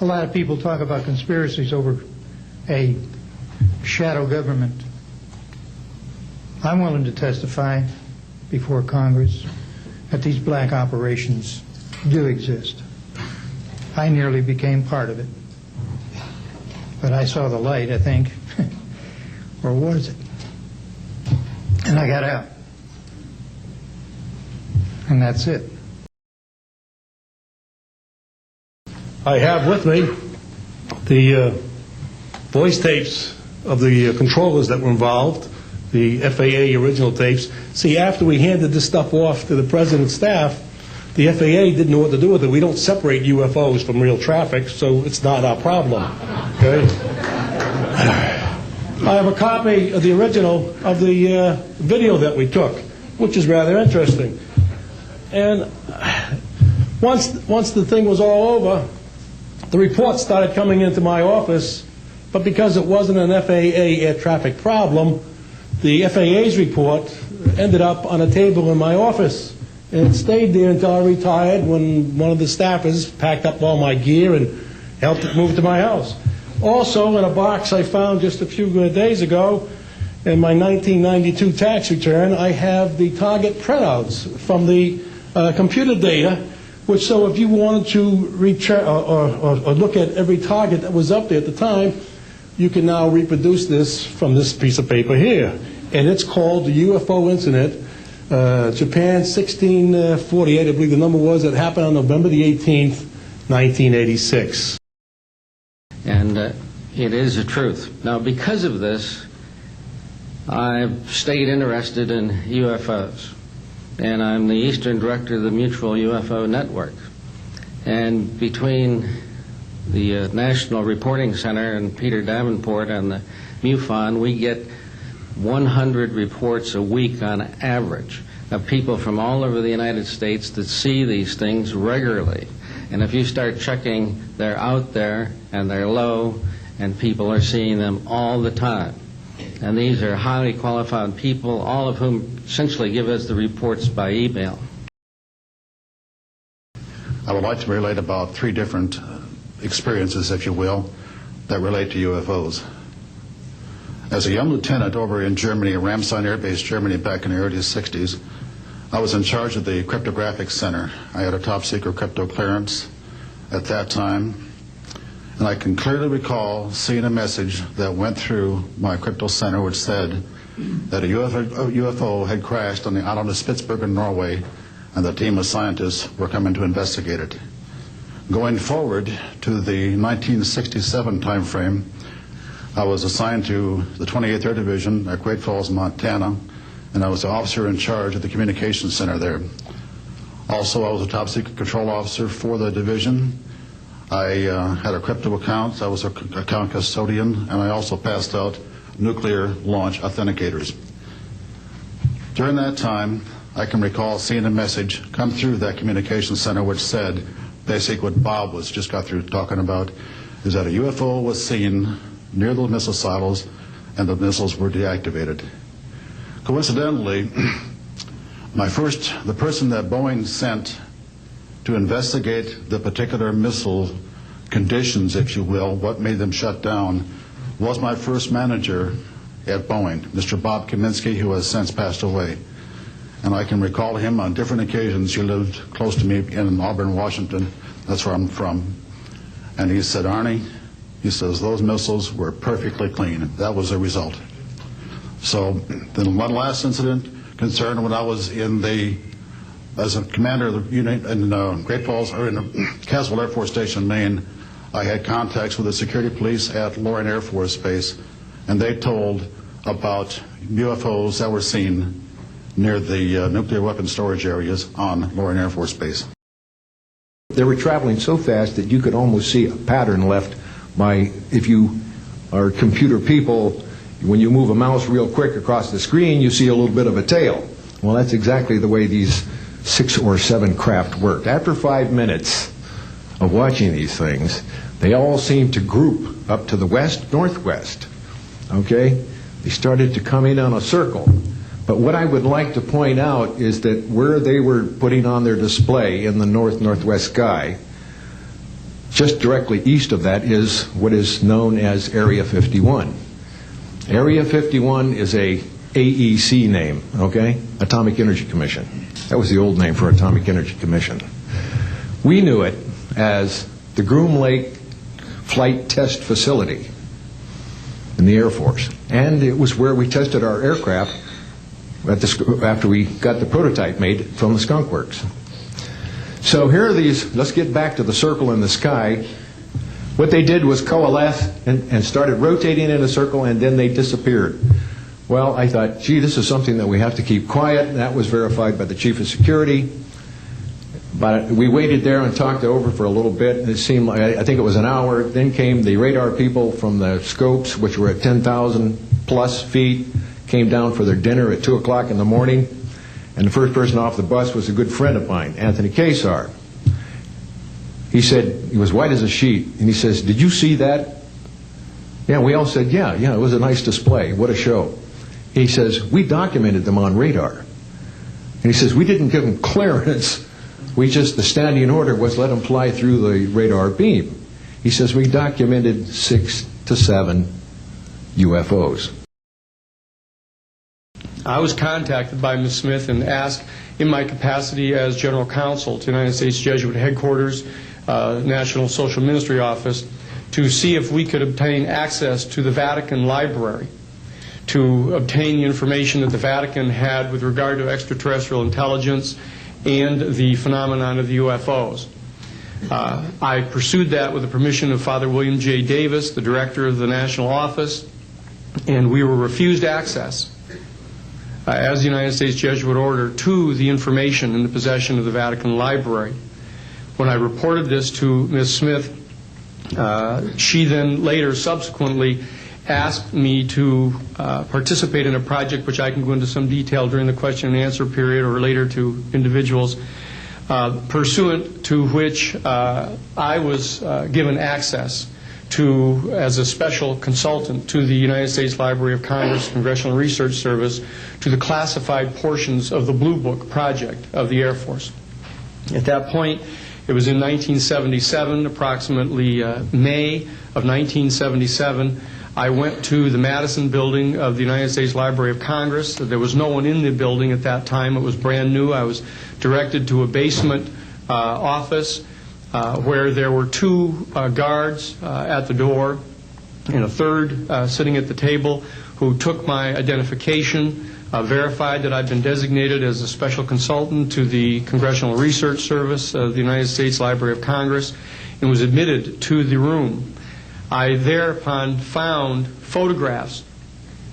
A lot of people talk about conspiracies over a shadow government. I'm willing to testify before Congress that these black operations do exist. I nearly became part of it. But I saw the light, I think. Or was it? And I got out. And that's it. I have with me the voice tapes of the controllers that were involved, the FAA original tapes. See, after we handed this stuff off to the President's staff, the FAA didn't know what to do with it. We don't separate UFOs from real traffic, so it's not our problem. Okay? I have a copy of the original of the video that we took, which is rather interesting. And once the thing was all over, the reports started coming into my office, but because it wasn't an FAA air traffic problem, the FAA's report ended up on a table in my office. And it stayed there until I retired, when one of the staffers packed up all my gear and helped it move to my house. Also, in a box I found just a few days ago, in my 1992 tax return, I have the target printouts from the computer data, which, so if you wanted to return or look at every target that was up there at the time, you can now reproduce this from this piece of paper here. And it's called the UFO Incident, Japan 1648, I believe the number was. It happened on November the 18th, 1986. And it is the truth. Now, because of this, I've stayed interested in UFOs. And I'm the Eastern Director of the Mutual UFO Network. And between the National Reporting Center and Peter Davenport and the MUFON, we get 100 reports a week on average of people from all over the United States that see these things regularly. And if you start checking, they're out there and they're low, and people are seeing them all the time. And these are highly qualified people, all of whom essentially give us the reports by email. I would like to relate about 3 different experiences, if you will, that relate to UFOs. As a young lieutenant over in Germany, at Ramstein Air Base, Germany, back in the early 60s, I was in charge of the cryptographic center. I had a top secret crypto clearance at that time. And I can clearly recall seeing a message that went through my crypto center which said that a UFO had crashed on the island of Spitsbergen, Norway, and the team of scientists were coming to investigate it. Going forward to the 1967 time frame, I was assigned to the 28th Air Division at Great Falls, Montana, and I was the officer in charge of the communications center there. Also, I was a top secret control officer for the division. I had a crypto account. I was an account custodian, and I also passed out nuclear launch authenticators. During that time, I can recall seeing a message come through that communications center which said, basically what Bob was just got through talking about, is that a UFO was seen near the missile silos and the missiles were deactivated. Coincidentally, the person that Boeing sent to investigate the particular missile conditions, if you will, what made them shut down, was my first manager at Boeing, Mr. Bob Kaminsky, who has since passed away. And I can recall him on different occasions. He lived close to me in Auburn, Washington. That's where I'm from. And he said, Arnie, he says, those missiles were perfectly clean. That was the result. So then one last incident concerned when I was as a commander of the unit in Great Falls, or in Castle Air Force Station, Maine. I had contacts with the security police at Loring Air Force Base, and they told about UFOs that were seen near the nuclear weapon storage areas on Loring Air Force Base. They were traveling so fast that you could almost see a pattern left by, if you are computer people, when you move a mouse real quick across the screen, you see a little bit of a tail. Well, that's exactly the way these 6 or 7 craft worked. After 5 minutes of watching these things, they all seemed to group up to the west-northwest. Okay? They started to come in on a circle. But what I would like to point out is that where they were putting on their display in the north-northwest sky, Just directly east of that is what is known as Area 51. Area 51 is a AEC name, okay? Atomic Energy Commission. That was the old name for Atomic Energy Commission. We knew it as the Groom Lake Flight Test Facility in the Air Force. And it was where we tested our aircraft after we got the prototype made from the Skunk Works. So here are these, let's get back to the circle in the sky. What they did was coalesce and started rotating in a circle, and then they disappeared. Well, I thought, gee, this is something that we have to keep quiet. That was verified by the Chief of Security. But we waited there and talked it over for a little bit, and it seemed like, I think it was an hour. Then came the radar people from the scopes, which were at 10,000 plus feet, came down for their dinner at 2 o'clock in the morning. And the first person off the bus was a good friend of mine, Anthony Kesar. He said, he was white as a sheet, and he says, "Did you see that?" Yeah, we all said, yeah, it was a nice display. What a show. He says, "We documented them on radar." And he says, "We didn't give them clearance. We just, the standing order was let them fly through the radar beam." He says, "We documented 6 to 7 UFOs. I was contacted by Ms. Smith and asked, in my capacity as General Counsel to the United States Jesuit Headquarters, National Social Ministry Office, to see if we could obtain access to the Vatican Library, to obtain the information that the Vatican had with regard to extraterrestrial intelligence and the phenomenon of the UFOs. I pursued that with the permission of Father William J. Davis, the director of the National Office, and we were refused access as the United States Jesuit Order to the information in the possession of the Vatican Library. When I reported this to Ms. Smith, she then later subsequently asked me to participate in a project which I can go into some detail during the question and answer period or later to individuals, pursuant to which I was given access to, as a special consultant to the United States Library of Congress Congressional Research Service, to the classified portions of the Blue Book project of the Air Force. At that point, it was in 1977, approximately May of 1977, I went to the Madison building of the United States Library of Congress. There was no one in the building at that time. It was brand new. I was directed to a basement office where there were 2 guards at the door and a third sitting at the table who took my identification, verified that I'd been designated as a special consultant to the Congressional Research Service of the United States Library of Congress, and was admitted to the room. I thereupon found photographs,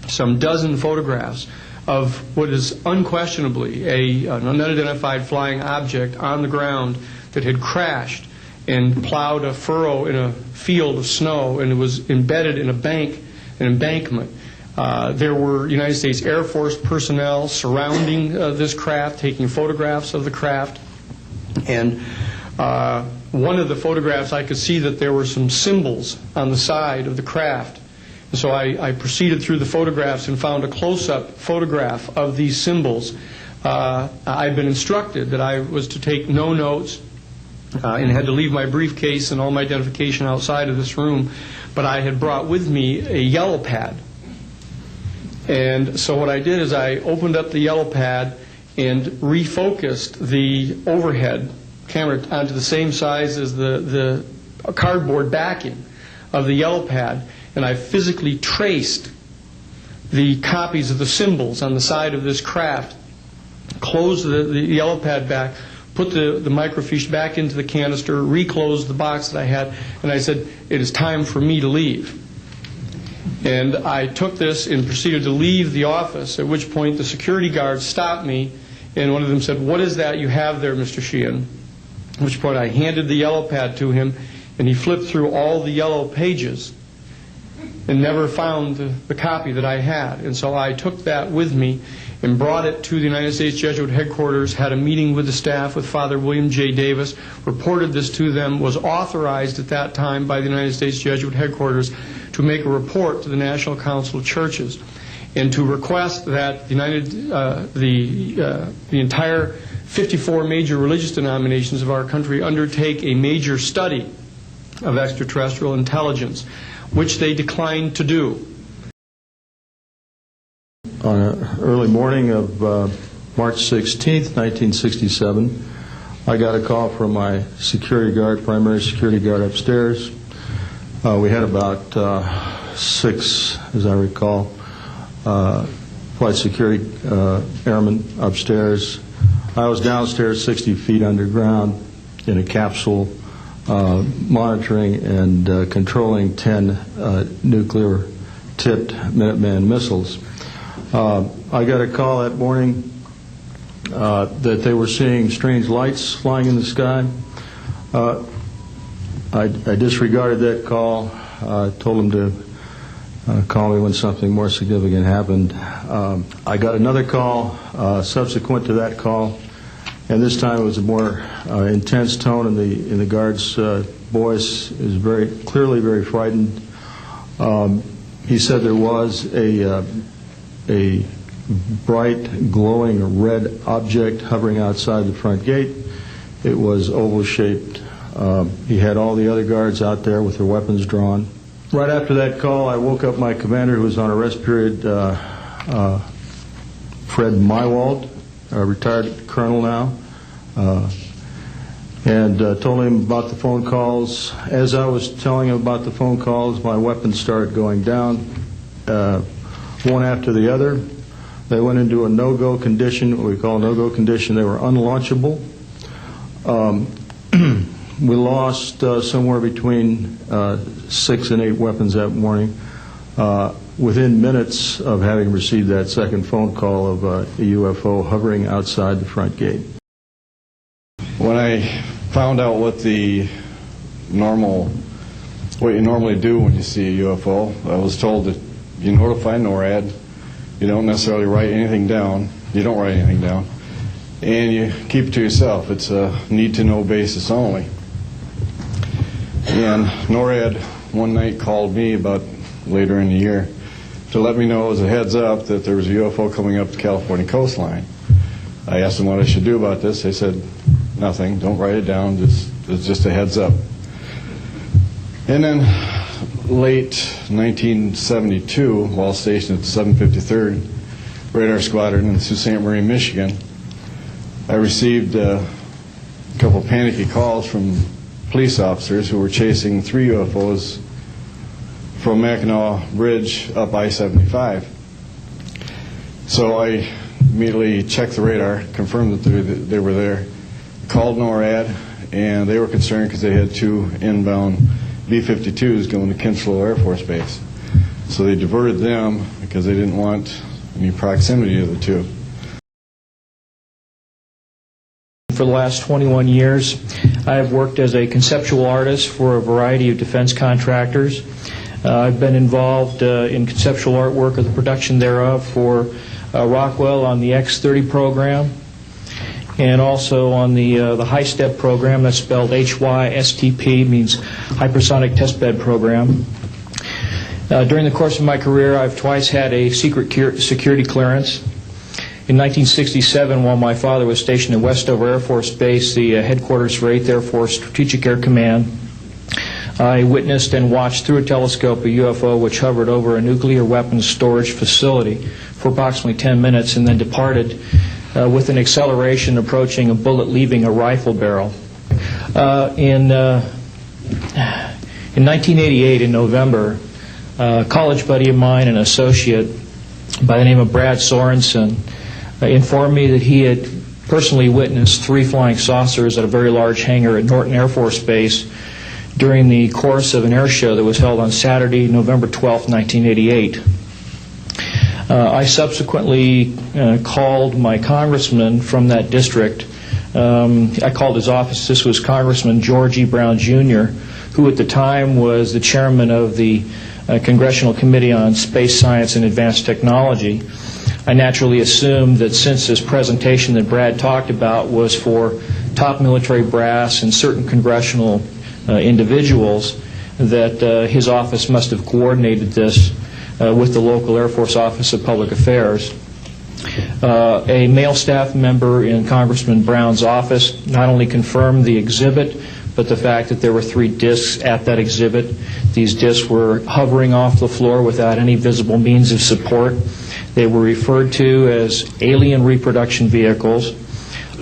some dozen photographs, of what is unquestionably an unidentified flying object on the ground that had crashed and plowed a furrow in a field of snow, and it was embedded in an embankment. There were United States Air Force personnel surrounding this craft, taking photographs of the craft. And one of the photographs, I could see that there were some symbols on the side of the craft. And so I proceeded through the photographs and found a close-up photograph of these symbols. I'd been instructed that I was to take no notes and had to leave my briefcase and all my identification outside of this room, but I had brought with me a yellow pad. And so what I did is I opened up the yellow pad and refocused the overhead camera onto the same size as the cardboard backing of the yellow pad, and I physically traced the copies of the symbols on the side of this craft, closed the yellow pad back, put the microfiche back into the canister, reclosed the box that I had, and I said, "It is time for me to leave." And I took this and proceeded to leave the office, at which point the security guards stopped me, and one of them said, "What is that you have there, Mr. Sheehan?" At which point I handed the yellow pad to him, and he flipped through all the yellow pages and never found the copy that I had. And so I took that with me and brought it to the United States Jesuit Headquarters, had a meeting with the staff, with Father William J. Davis, reported this to them, was authorized at that time by the United States Jesuit Headquarters to make a report to the National Council of Churches and to request that the entire 54 major religious denominations of our country undertake a major study of extraterrestrial intelligence, which they declined to do. On an early morning of March 16th, 1967, I got a call from my security guard, primary security guard upstairs. We had about 6, as I recall, flight security airmen upstairs. I was downstairs 60 feet underground in a capsule monitoring and controlling 10 nuclear-tipped Minuteman missiles. I got a call that morning that they were seeing strange lights flying in the sky. I disregarded that call. Told them to call me when something more significant happened. I got another call subsequent to that call, and this time it was a more intense tone in the guard's voice. It was very clearly very frightened. He said there was a bright, glowing red object hovering outside the front gate. It was oval-shaped. He had all the other guards out there with their weapons drawn. Right after that call, I woke up my commander, who was on a rest period, Fred Mywald, a retired colonel now, and told him about the phone calls. As I was telling him about the phone calls, my weapons started going down, one after the other. They went into a no-go condition, what we call a no-go condition. They were unlaunchable. We lost somewhere between 6 and 8 weapons that morning within minutes of having received that second phone call of a UFO hovering outside the front gate. When I found out what you normally do when you see a UFO, I was told that you notify NORAD. You don't necessarily write anything down. You don't write anything down. And you keep it to yourself. It's a need-to-know basis only. And NORAD one night called me about later in the year to let me know as a heads up that there was a UFO coming up the California coastline. I asked them what I should do about this. They said, nothing. Don't write it down. It's just a heads up. And then late 1972, while stationed at the 753rd Radar Squadron in Sault Ste. Marie, Michigan, I received a couple panicky calls from police officers who were chasing 3 UFOs from Mackinac Bridge up I-75. So I immediately checked the radar, confirmed that they were there, called NORAD, and they were concerned because they had 2 inbound B-52s going to Kinslow Air Force Base. So they diverted them because they didn't want any proximity to the 2. For the last 21 years, I have worked as a conceptual artist for a variety of defense contractors. I've been involved in conceptual artwork of the production thereof for Rockwell on the X-30 program, and also on the HISTEP program. That's spelled HYSTP, means Hypersonic Testbed Program. During the course of my career, I've twice had a secret security clearance. In 1967, while my father was stationed at Westover Air Force Base, the headquarters for 8th Air Force Strategic Air Command, I witnessed and watched through a telescope a UFO which hovered over a nuclear weapons storage facility for approximately 10 minutes and then departed with an acceleration approaching a bullet leaving a rifle barrel. In 1988, in November, a college buddy of mine, an associate by the name of Brad Sorensen, informed me that he had personally witnessed 3 flying saucers at a very large hangar at Norton Air Force Base during the course of an air show that was held on Saturday, November 12, 1988. I subsequently called my congressman from that district. I called his office. This was Congressman George E. Brown, Jr., who at the time was the chairman of the Congressional Committee on Space Science and Advanced Technology. I naturally assumed that since this presentation that Brad talked about was for top military brass and certain congressional individuals, that his office must have coordinated this with the local Air Force Office of Public Affairs. A male staff member in Congressman Brown's office not only confirmed the exhibit, but the fact that there were 3 discs at that exhibit. These discs were hovering off the floor without any visible means of support. They were referred to as alien reproduction vehicles,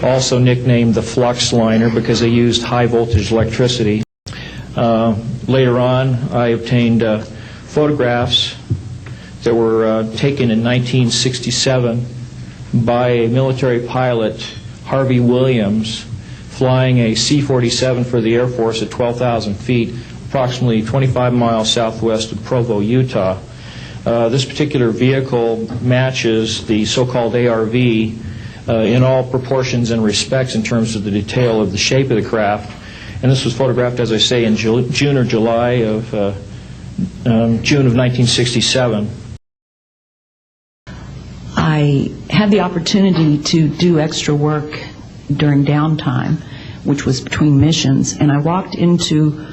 also nicknamed the flux liner because they used high voltage electricity. Later on, I obtained photographs that were taken in 1967 by a military pilot, Harvey Williams, flying a C-47 for the Air Force at 12,000 feet, approximately 25 miles southwest of Provo, Utah. This particular vehicle matches the so-called ARV in all proportions and respects in terms of the detail of the shape of the craft. And this was photographed, as I say, in June or July of June of 1967. I had the opportunity to do extra work during downtime, which was between missions, and I walked into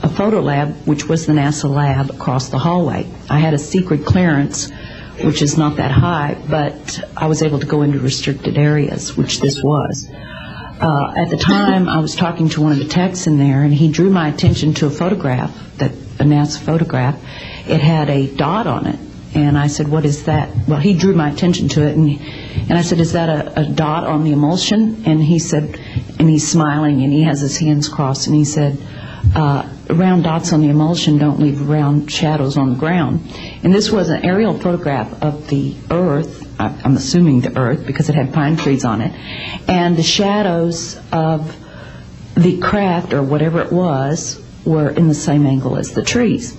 a photo lab, which was the NASA lab across the hallway. I had a secret clearance, which is not that high, but I was able to go into restricted areas, which this was. At the time, I was talking to one of the techs in there, and he drew my attention to a photograph, a NASA photograph. It had a dot on it, and I said, "What is that?" Well, he drew my attention to it, and I said, "Is that a dot on the emulsion?" And he said, and he's smiling, and he has his hands crossed, and he said, "Round dots on the emulsion don't leave round shadows on the ground." And this was an aerial photograph of the Earth, I'm assuming the Earth, because it had pine trees on it, and the shadows of the craft, or whatever it was, were in the same angle as the trees.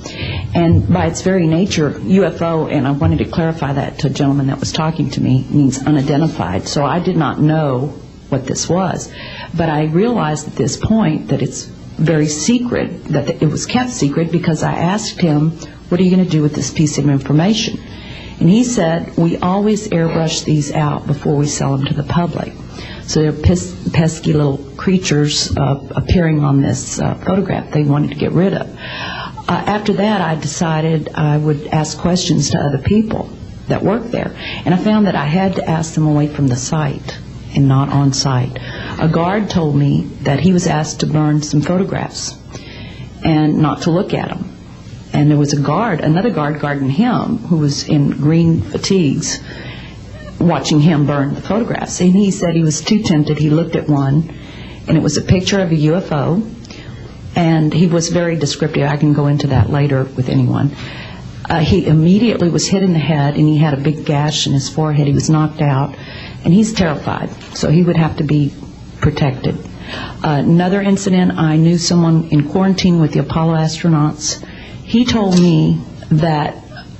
And by its very nature, UFO, and I wanted to clarify that to a gentleman that was talking to me, means unidentified. So I did not know what this was. But I realized at this point that it's very secret, that it was kept secret, because I asked him, "What are you going to do with this piece of information?" And he said, "We always airbrush these out before we sell them to the public." So they're pesky little creatures appearing on this photograph they wanted to get rid of. After that, I decided I would ask questions to other people that worked there. And I found that I had to ask them away from the site and not on site. A guard told me that he was asked to burn some photographs and not to look at them. And there was another guard guarding him, who was in green fatigues, watching him burn the photographs. And he said he was too tempted. He looked at one, and it was a picture of a UFO, and he was very descriptive. I can go into that later with anyone. He immediately was hit in the head, and he had a big gash in his forehead. He was knocked out, and he's terrified, so he would have to be protected. Another incident, I knew someone in quarantine with the Apollo astronauts. He told me that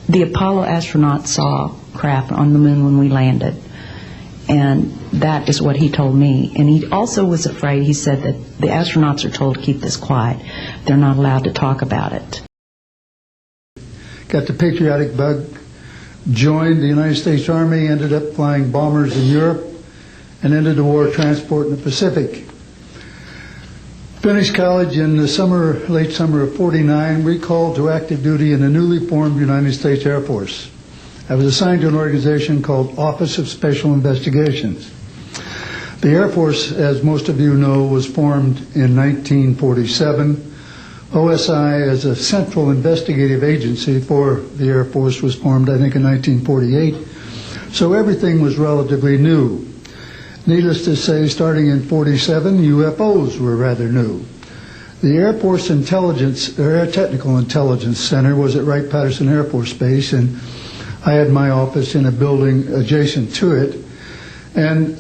the Apollo astronauts saw craft on the moon when we landed, and that is what he told me. And he also was afraid. He said that the astronauts are told to keep this quiet. They're not allowed to talk about it. Got the patriotic bug, joined the United States Army, ended up flying bombers in Europe, and ended the war transport in the Pacific. Finished college in the late summer of '49, recalled to active duty in the newly formed United States Air Force. I was assigned to an organization called Office of Special Investigations. The Air Force, as most of you know, was formed in 1947. OSI, as a central investigative agency for the Air Force, was formed, I think, in 1948. So everything was relatively new. Needless to say, starting in '47, UFOs were rather new. The Air Force Air Technical Intelligence Center was at Wright-Patterson Air Force Base, and I had my office in a building adjacent to it. And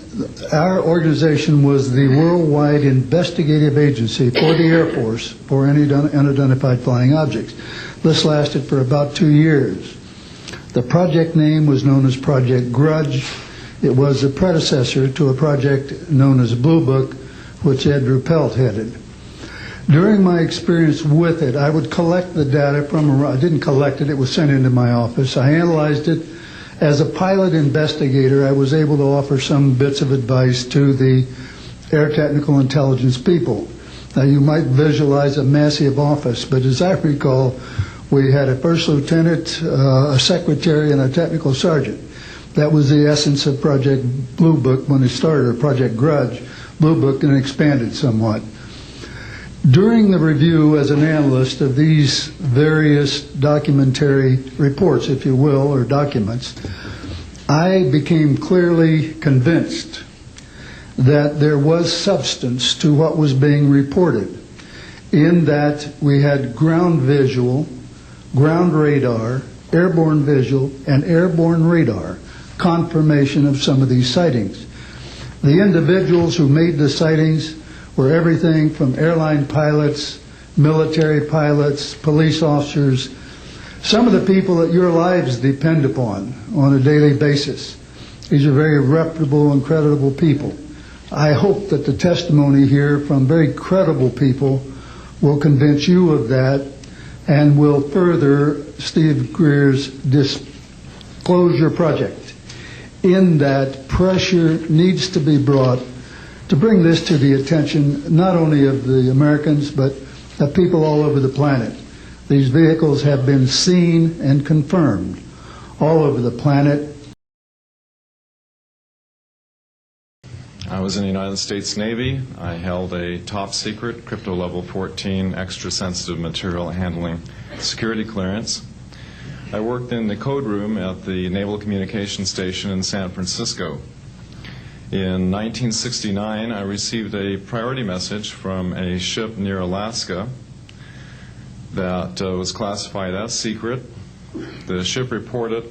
our organization was the worldwide investigative agency for the Air Force for any unidentified flying objects. This lasted for about 2 years. The project name was known as Project Grudge. It was a predecessor to a project known as Blue Book, which Ed Ruppelt headed. During my experience with it, I would collect the data I didn't collect it, it was sent into my office. I analyzed it. As a pilot investigator, I was able to offer some bits of advice to the Air Technical Intelligence people. Now, you might visualize a massive office, but as I recall, we had a first lieutenant, a secretary, and a technical sergeant. That was the essence of Project Blue Book when it started, or Project Grudge. Blue Book, and expanded somewhat. During the review as an analyst of these various documentary reports, if you will, or documents, I became clearly convinced that there was substance to what was being reported, in that we had ground visual, ground radar, airborne visual, and airborne radar confirmation of some of these sightings. The individuals who made the sightings were everything from airline pilots, military pilots, police officers, some of the people that your lives depend upon on a daily basis. These are very reputable and credible people. I hope that the testimony here from very credible people will convince you of that and will further Steve Greer's disclosure project, in that pressure needs to be brought to bring this to the attention not only of the Americans but of people all over the planet. These vehicles have been seen and confirmed all over the planet. I was in the United States Navy. I held a top secret crypto level 14 extra sensitive material handling security clearance. I worked in the code room at the Naval Communications Station in San Francisco. In 1969, I received a priority message from a ship near Alaska that was classified as secret. The ship reported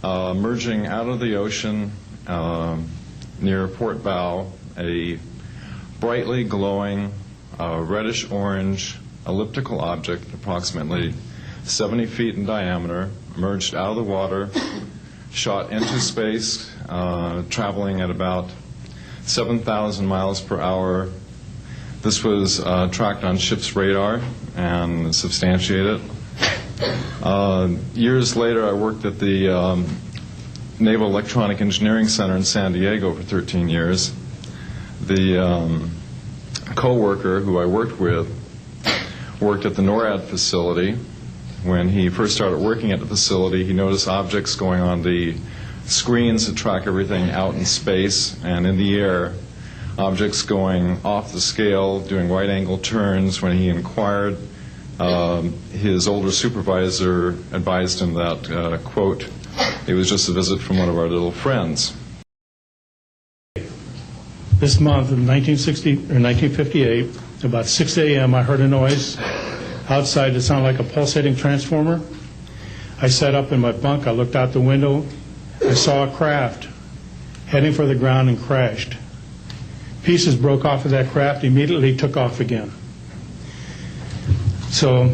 merging out of the ocean near port bow a brightly glowing reddish-orange elliptical object approximately 70 feet in diameter, emerged out of the water, shot into space, traveling at about 7,000 miles per hour. This was tracked on ship's radar and substantiated. Years later, I worked at the Naval Electronic Engineering Center in San Diego for 13 years. The co-worker who I worked with worked at the NORAD facility. When he first started working at the facility, he noticed objects going on the screens that track everything out in space and in the air, objects going off the scale, doing right-angle turns. When he inquired, his older supervisor advised him that, quote, it was just a visit from one of our little friends. This month in 1958, about 6 a.m., I heard a noise outside that sounded like a pulsating transformer. I sat up in my bunk, I looked out the window, I saw a craft heading for the ground and crashed. Pieces broke off of that craft, immediately took off again. So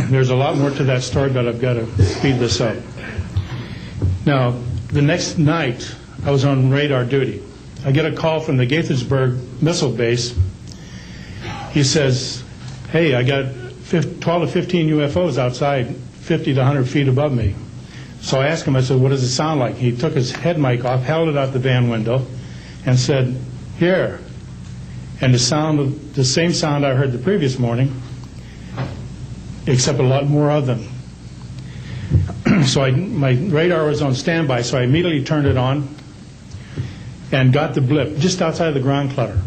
there's a lot more to that story, but I've got to speed this up. Now, the next night, I was on radar duty. I get a call from the Gaithersburg missile base. He says, hey, I got 12 to 15 UFOs outside 50 to 100 feet above me. So I asked him, I said, what does it sound like? He took his head mic off, held it out the van window, and said, here. And the same sound I heard the previous morning, except a lot more of them. So my radar was on standby, so I immediately turned it on and got the blip just outside of the ground clutter.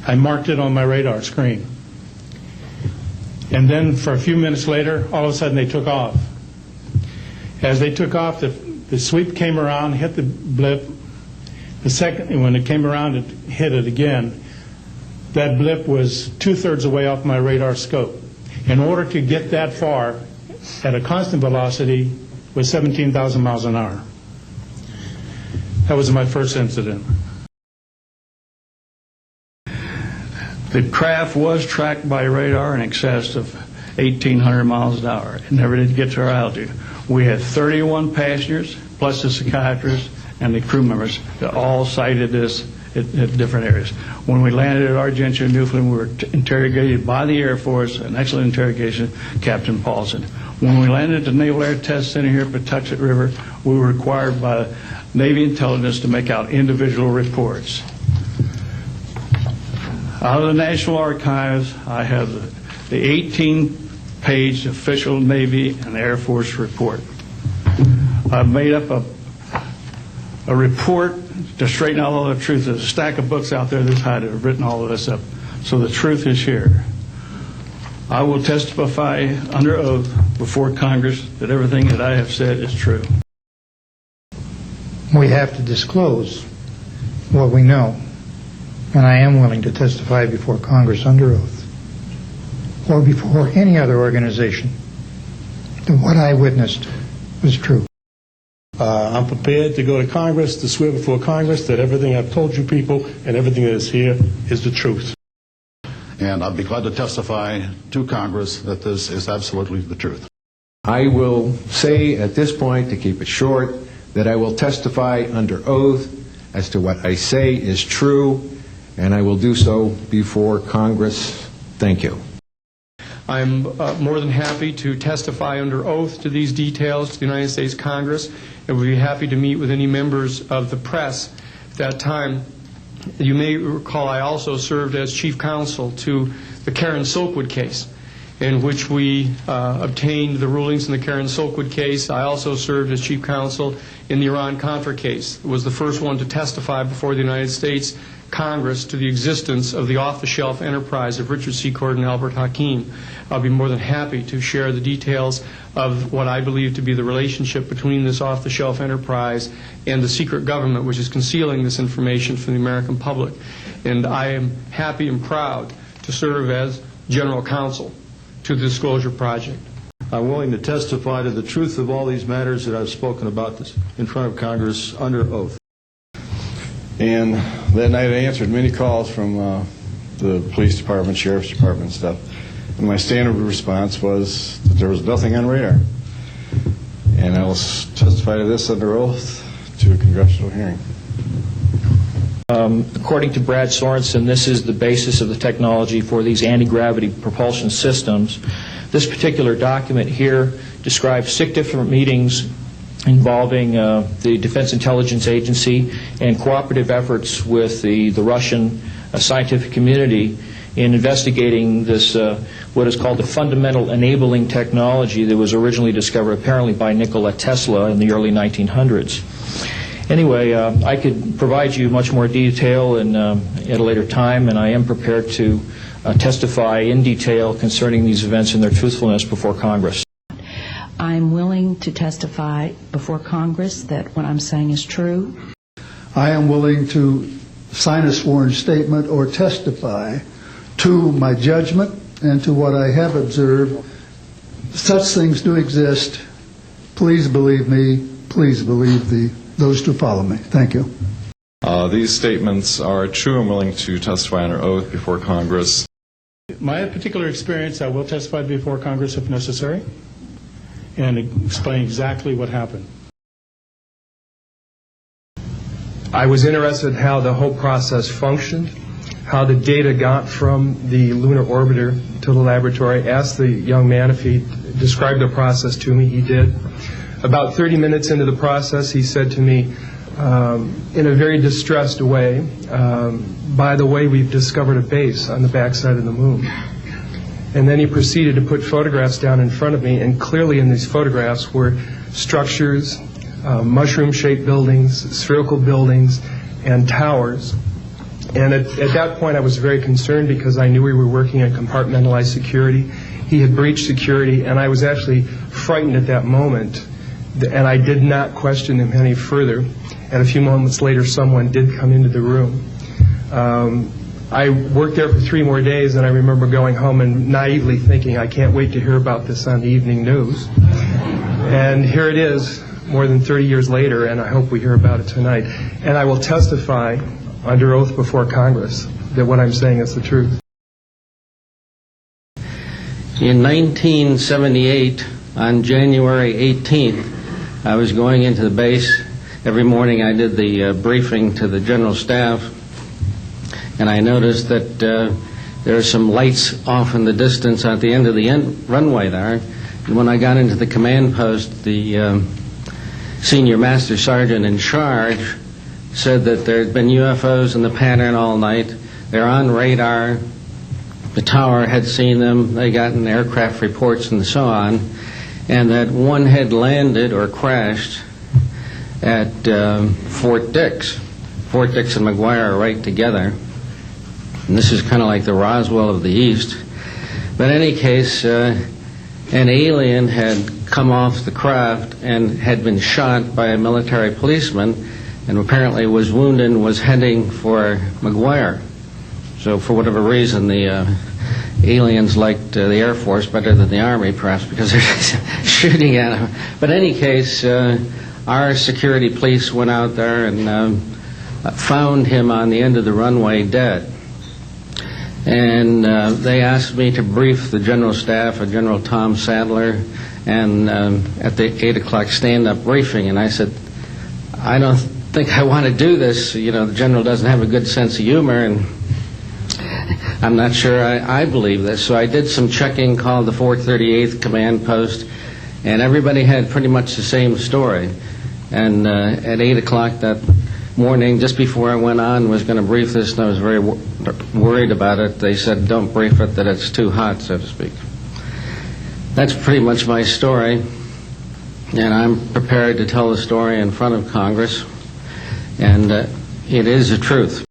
I marked it on my radar screen. And then for a few minutes later, all of a sudden they took off. As they took off, the sweep came around, hit the blip. The second, when it came around, it hit it again. That blip was 2/3 away off my radar scope. In order to get that far at a constant velocity was 17,000 miles an hour. That was my first incident. The craft was tracked by radar in excess of 1,800 miles an hour. It never did get to our altitude. We had 31 passengers, plus the psychiatrists and the crew members that all cited this at different areas. When we landed at Argentia, Newfoundland, we were interrogated by the Air Force, an excellent interrogation, Captain Paulson. When we landed at the Naval Air Test Center here at Patuxent River, we were required by Navy intelligence to make out individual reports. Out of the National Archives, I have the 18-page official Navy and Air Force report. I've made up a report to straighten out all the truth. There's a stack of books out there this high that have written all of this up. So the truth is here. I will testify under oath before Congress that everything that I have said is true. We have to disclose what we know, and I am willing to testify before Congress under oath or before any other organization that what I witnessed was true. I'm prepared to go to Congress, to swear before Congress that everything I've told you people and everything that is here is the truth. And I'd be glad to testify to Congress that this is absolutely the truth. I will say at this point, to keep it short, that I will testify under oath as to what I say is true, and I will do so before Congress. Thank you. I'm more than happy to testify under oath to these details to the United States Congress, and would be happy to meet with any members of the press at that time. You may recall I also served as chief counsel to the Karen Silkwood case, in which we obtained the rulings in the Karen Silkwood case. I also served as chief counsel in the Iran-Contra case. It was the first one to testify before the United States Congress to the existence of the off-the-shelf enterprise of Richard C. Cord and Albert Hakim. I'll be more than happy to share the details of what I believe to be the relationship between this off-the-shelf enterprise and the secret government which is concealing this information from the American public. And I am happy and proud to serve as general counsel to the Disclosure Project. I'm willing to testify to the truth of all these matters that I've spoken about this in front of Congress under oath. And that night I answered many calls from the police department, sheriff's department and stuff. And my standard response was that there was nothing on radar. And I will testify to this under oath to a congressional hearing. According to Brad Sorensen, this is the basis of the technology for these anti-gravity propulsion systems. This particular document here describes 6 different meetings involving the Defense Intelligence Agency and cooperative efforts with the Russian scientific community in investigating this, what is called the fundamental enabling technology that was originally discovered apparently by Nikola Tesla in the early 1900s. Anyway, I could provide you much more detail at a later time, and I am prepared to testify in detail concerning these events and their truthfulness before Congress. I'm willing to testify before Congress that what I'm saying is true. I am willing to sign a sworn statement or testify to my judgment and to what I have observed. Such things do exist. Please believe me. Please believe those who follow me. Thank you. These statements are true. I'm willing to testify under oath before Congress. My particular experience, I will testify before Congress if necessary and explain exactly what happened. I was interested in how the whole process functioned, how the data got from the lunar orbiter to the laboratory. I asked the young man if he described the process to me. He did. About 30 minutes into the process, he said to me, in a very distressed way, by the way, we've discovered a base on the backside of the moon. And then he proceeded to put photographs down in front of me, and clearly in these photographs were structures, mushroom-shaped buildings, spherical buildings, and towers. And at that point I was very concerned because I knew we were working on compartmentalized security. He had breached security, and I was actually frightened at that moment. And I did not question him any further. And a few moments later, someone did come into the room. I worked there for 3 more days, and I remember going home and naively thinking, I can't wait to hear about this on the evening news. And here it is, more than 30 years later, and I hope we hear about it tonight. And I will testify under oath before Congress that what I'm saying is the truth. In 1978, on January 18th, I was going into the base. Every morning I did the briefing to the general staff, and I noticed that there are some lights off in the distance at the end of the runway there. And when I got into the command post, the senior master sergeant in charge said that there had been UFOs in the pattern all night. They're on radar. The tower had seen them. They gotten aircraft reports and so on. And that one had landed or crashed at Fort Dix. Fort Dix and McGuire are right together. And this is kind of like the Roswell of the East. But in any case, an alien had come off the craft and had been shot by a military policeman, and apparently was wounded and was heading for McGuire. So for whatever reason, the aliens liked the Air Force better than the Army, perhaps because they're shooting at them. But in any case, our security police went out there and found him on the end of the runway dead. And they asked me to brief the general staff, General Tom Sadler, and at the 8 o'clock stand-up briefing. And I said, I don't think I want to do this. You know, the general doesn't have a good sense of humor, and I'm not sure I believe this. So I did some checking, called the 438th Command Post, and everybody had pretty much the same story. And at 8 o'clock that morning, just before I went on, was going to brief this, and I was very worried about it. They said, don't brief it, that it's too hot, so to speak. That's pretty much my story, and I'm prepared to tell the story in front of Congress, and it is the truth.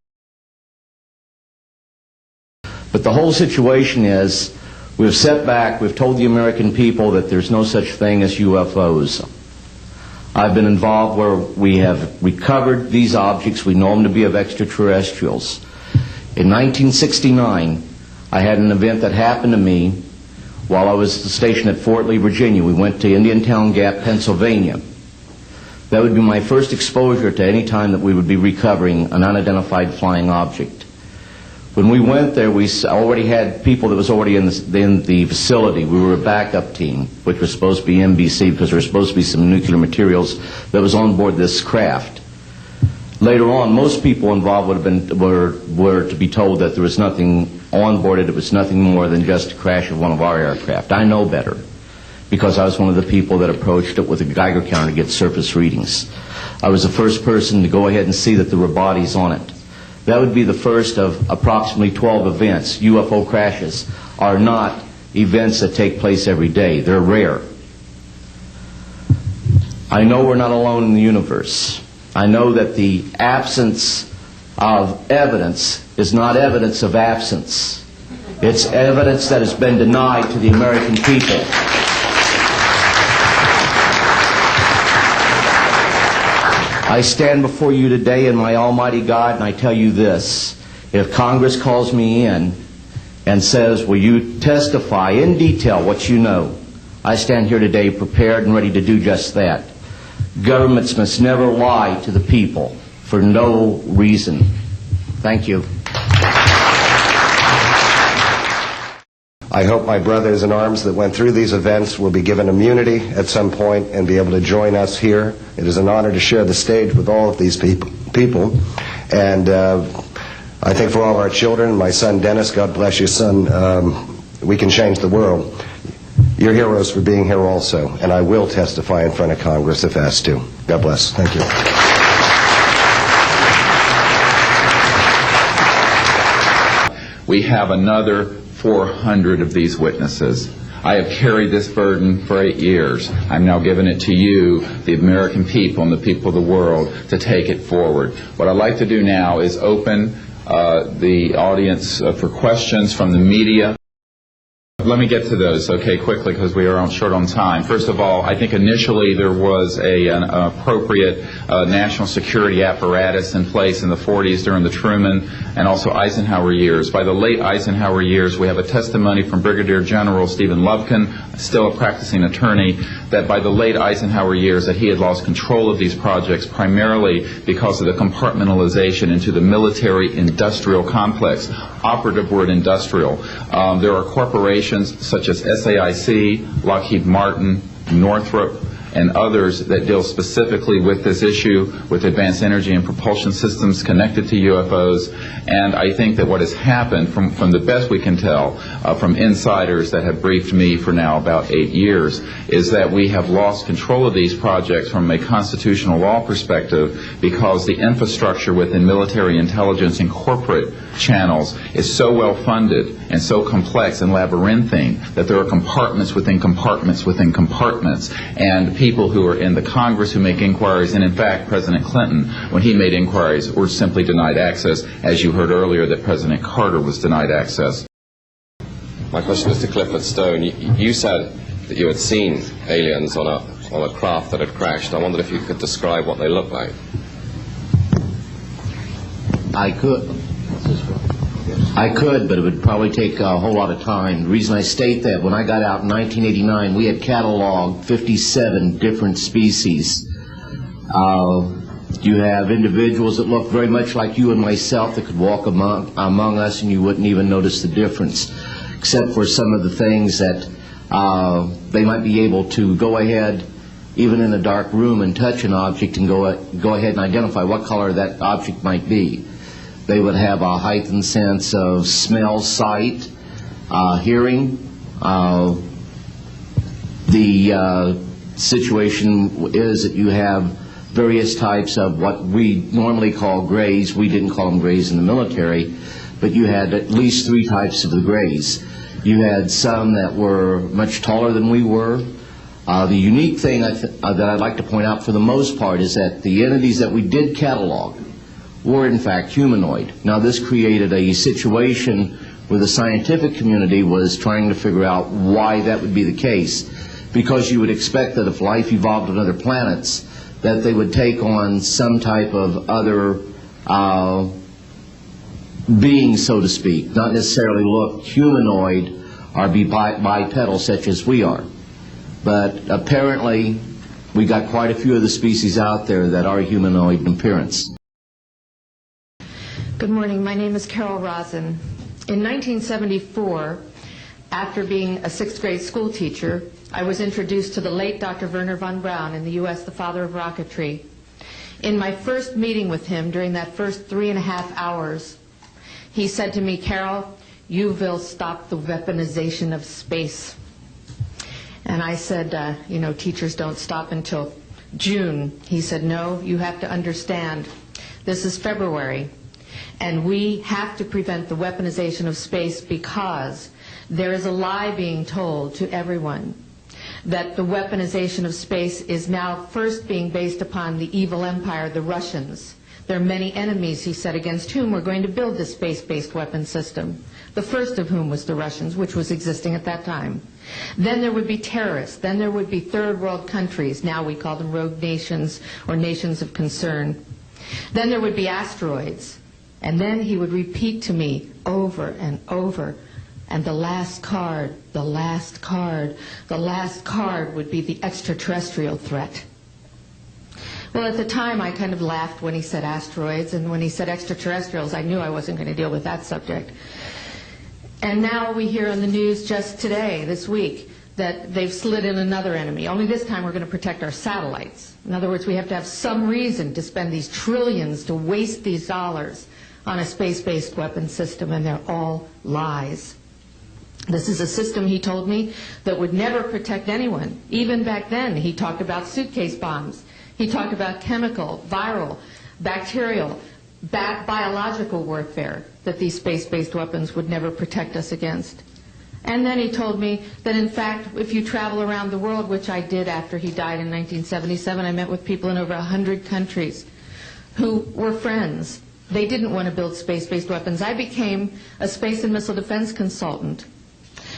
But the whole situation is, we've set back, we've told the American people that there's no such thing as UFOs. I've been involved where we have recovered these objects. We know them to be of extraterrestrials. In 1969, I had an event that happened to me while I was stationed at Fort Lee, Virginia. We went to Indiantown Gap, Pennsylvania. That would be my first exposure to any time that we would be recovering an unidentified flying object. When we went there, we already had people that was already in the facility. We were a backup team, which was supposed to be NBC because there was supposed to be some nuclear materials that was on board this craft. Later on, most people involved would have been were to be told that there was nothing on board it. It was nothing more than just a crash of one of our aircraft. I know better because I was one of the people that approached it with a Geiger counter to get surface readings. I was the first person to go ahead and see that there were bodies on it. That would be the first of approximately 12 events. UFO crashes are not events that take place every day. They're rare. I know we're not alone in the universe. I know that the absence of evidence is not evidence of absence. It's evidence that has been denied to the American people. I stand before you today in my almighty God, and I tell you this. If Congress calls me in and says, will you testify in detail what you know, I stand here today prepared and ready to do just that. Governments must never lie to the people for no reason. Thank you. I hope my brothers in arms that went through these events will be given immunity at some point and be able to join us here. It is an honor to share the stage with all of these people. And I think for all of our children, my son Dennis, God bless you, son, we can change the world. You're heroes for being here also, and I will testify in front of Congress if asked to. God bless. Thank you. We have another 400 of these witnesses. I have carried this burden for 8 years. I'm now giving it to you, the American people and the people of the world, to take it forward. What I'd like to do now is open the audience for questions from the media. Let me get to those, okay, quickly, because we are short on time. First of all, I think initially there was an appropriate national security apparatus in place in the 40s during the Truman and also Eisenhower years. By the late Eisenhower years, we have a testimony from Brigadier General Stephen Lufkin, still a practicing attorney, that by the late Eisenhower years that he had lost control of these projects primarily because of the compartmentalization into the military-industrial complex. Operative word industrial. There are corporations such as SAIC, Lockheed Martin, Northrop, and others that deal specifically with this issue, with advanced energy and propulsion systems connected to UFOs. And I think that what has happened, from the best we can tell, from insiders that have briefed me for now about 8 years, is that we have lost control of these projects from a constitutional law perspective because the infrastructure within military intelligence and corporate channels is so well funded and so complex and labyrinthine that there are compartments within compartments within compartments, and people who are in the Congress who make inquiries, and in fact President Clinton, when he made inquiries, were simply denied access, as you heard earlier that President Carter was denied access. My question is to Clifford Stone. You said that you had seen aliens on a craft that had crashed. I wondered if you could describe what they looked like. I could, but it would probably take a whole lot of time. The reason I state that, when I got out in 1989, we had cataloged 57 different species. You have individuals that look very much like you and myself that could walk among us and you wouldn't even notice the difference, except for some of the things that they might be able to go ahead, even in a dark room, and touch an object and go ahead and identify what color that object might be. They would have a heightened sense of smell, sight, hearing. The situation is that you have various types of what we normally call grays. We didn't call them grays in the military, but you had at least 3 types of the grays. You had some that were much taller than we were. The unique thing that I'd like to point out for the most part is that the entities that we did catalog were in fact humanoid. Now this created a situation where the scientific community was trying to figure out why that would be the case, because you would expect that if life evolved on other planets that they would take on some type of other being, so to speak, not necessarily look humanoid or be bipedal such as we are. But apparently we got quite a few of the species out there that are humanoid in appearance. Good morning. My name is Carol Rosen. In 1974, after being a 6th grade school teacher, I was introduced to the late Dr. Wernher von Braun in the U.S., the father of rocketry. In my first meeting with him, during that first 3.5 hours, he said to me, "Carol, you will stop the weaponization of space." And I said, you know, teachers don't stop until June. He said, "No, you have to understand. This is February. And we have to prevent the weaponization of space because there is a lie being told to everyone that the weaponization of space is now first being based upon the evil empire, the Russians. There are many enemies," he said, "against whom we're going to build this space-based weapon system, the first of whom was the Russians, which was existing at that time. Then there would be terrorists. Then there would be third world countries. Now we call them rogue nations or nations of concern. Then there would be asteroids." And then he would repeat to me over and over, "And the last card, the last card, the last card would be the extraterrestrial threat." Well, at the time, I kind of laughed when he said asteroids, and when he said extraterrestrials, I knew I wasn't going to deal with that subject. And now we hear on the news just today, this week, that they've slid in another enemy. Only this time we're going to protect our satellites. In other words, we have to have some reason to spend these trillions, to waste these dollars on a space-based weapon system, and they're all lies. This is a system, he told me, that would never protect anyone. Even back then, he talked about suitcase bombs. He talked about chemical, viral, bacterial, biological warfare, that these space-based weapons would never protect us against. And then he told me that, in fact, if you travel around the world, which I did after he died in 1977, I met with people in over 100 countries who were friends. They didn't want to build space-based weapons. I became a space and missile defense consultant,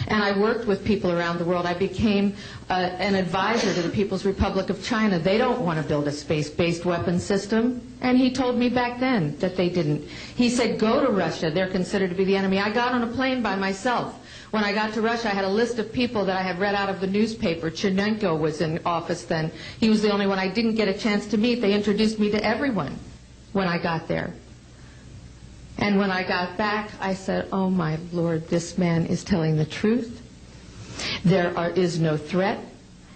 and I worked with people around the world. I became an advisor to the People's Republic of China. They don't want to build a space-based weapon system, and he told me back then that they didn't. He said, "Go to Russia. They're considered to be the enemy." I got on a plane by myself. When I got to Russia, I had a list of people that I had read out of the newspaper. Chernenko was in office then. He was the only one I didn't get a chance to meet. They introduced me to everyone when I got there. And when I got back, I said, "Oh my Lord, this man is telling the truth. There is no threat."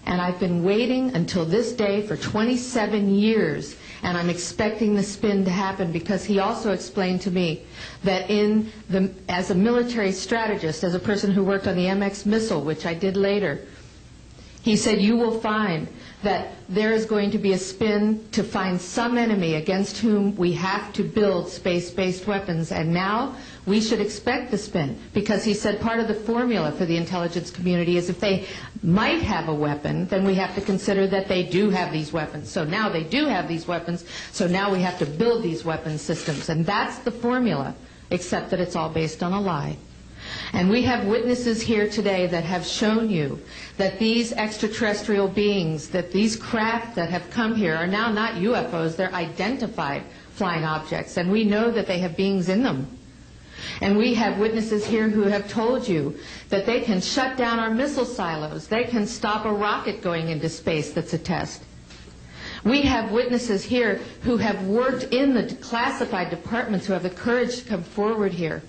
And I've been waiting until this day for 27 years, and I'm expecting the spin to happen, because he also explained to me that as a military strategist, as a person who worked on the MX missile, which I did later, He said, you will find that there is going to be a spin to find some enemy against whom we have to build space-based weapons. And now we should expect the spin, because he said part of the formula for the intelligence community is if they might have a weapon, then we have to consider that they do have these weapons. So now they do have these weapons, so now we have to build these weapon systems. And that's the formula, except that it's all based on a lie. And we have witnesses here today that have shown you that these extraterrestrial beings, that these craft that have come here are now not UFOs, they're identified flying objects, and we know that they have beings in them. And we have witnesses here who have told you that they can shut down our missile silos, they can stop a rocket going into space that's a test. We have witnesses here who have worked in the classified departments who have the courage to come forward here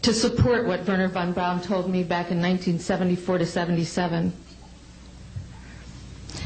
to support what Wernher von Braun told me back in 1974 to 77.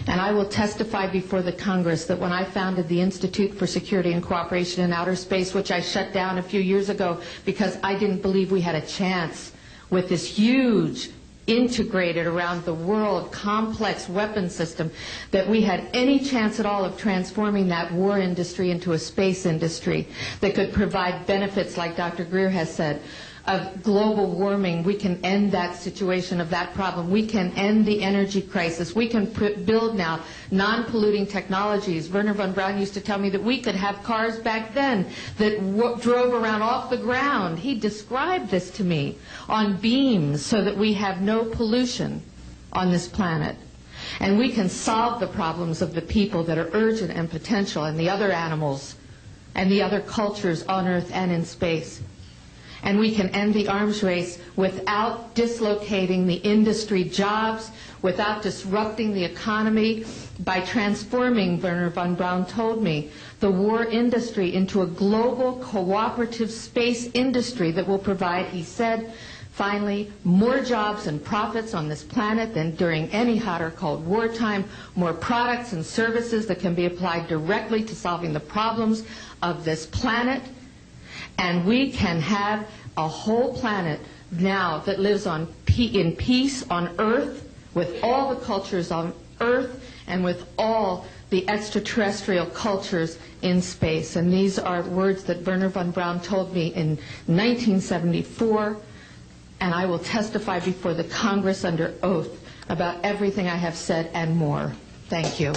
And I will testify before the Congress that when I founded the Institute for Security and Cooperation in Outer Space, which I shut down a few years ago because I didn't believe we had a chance with this huge, integrated around the world, complex weapon system, that we had any chance at all of transforming that war industry into a space industry that could provide benefits, like Dr. Greer has said, of global warming. We can end that situation of that problem. We can end the energy crisis. We can build now non-polluting technologies. Wernher von Braun used to tell me that we could have cars back then that drove around off the ground. He described this to me on beams so that we have no pollution on this planet. And we can solve the problems of the people that are urgent and potential, and the other animals and the other cultures on Earth and in space. And we can end the arms race without dislocating the industry jobs, without disrupting the economy, by transforming, Wernher von Braun told me, the war industry into a global cooperative space industry that will provide, he said, finally, more jobs and profits on this planet than during any hot or cold wartime, more products and services that can be applied directly to solving the problems of this planet. And we can have a whole planet now that lives in peace on Earth, with all the cultures on Earth, and with all the extraterrestrial cultures in space. And these are words that Wernher von Braun told me in 1974, and I will testify before the Congress under oath about everything I have said and more. Thank you.